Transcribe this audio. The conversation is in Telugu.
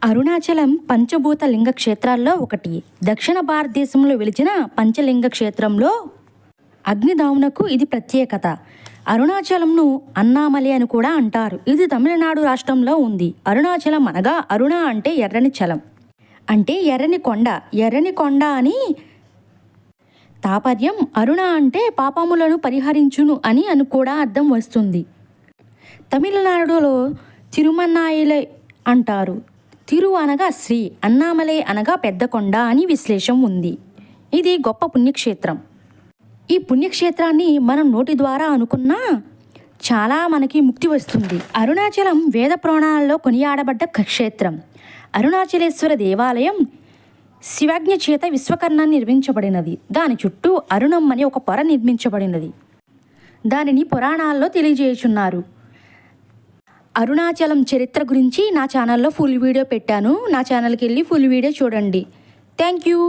అరుణాచలం పంచభూత లింగ క్షేత్రాల్లో ఒకటి. దక్షిణ భారతదేశంలో వెలిచిన పంచలింగ క్షేత్రంలో అగ్నిదామునకు ఇది ప్రత్యేకత. అరుణాచలంను అన్నామలై అని కూడా అంటారు. ఇది తమిళనాడు రాష్ట్రంలో ఉంది. అరుణాచలం అనగా అరుణ అంటే ఎర్రని చలం, అంటే ఎర్రని కొండ. ఎర్రని కొండ అని తాపర్యం. అరుణ అంటే పాపములను పరిహరించును అని కూడా అర్థం వస్తుంది. తమిళనాడులో తిరుమన్నాయిలై అంటారు. తిరు అనగా శ్రీ, అన్నామలై అనగా పెద్ద కొండ అని విశ్లేషం ఉంది. ఇది గొప్ప పుణ్యక్షేత్రం. ఈ పుణ్యక్షేత్రాన్ని మనం నోటి ద్వారా అనుకున్నా చాలా మనకి ముక్తి వస్తుంది. అరుణాచలం వేద పురాణాలలో కొనియాడబడ్డ క్షేత్రం. అరుణాచలేశ్వర దేవాలయం శివాజ్ఞ చేత విశ్వకర్ణ నిర్మించబడినది. దాని చుట్టూ అరుణం అని ఒక పొర నిర్మించబడినది. దానిని పురాణాల్లో తెలియజేయుచున్నారు. అరుణాచలం చరిత్ర గురించి నా ఛానల్లో ఫుల్ వీడియో పెట్టాను. నా ఛానల్కి వెళ్ళి ఫుల్ వీడియో చూడండి. Thank you.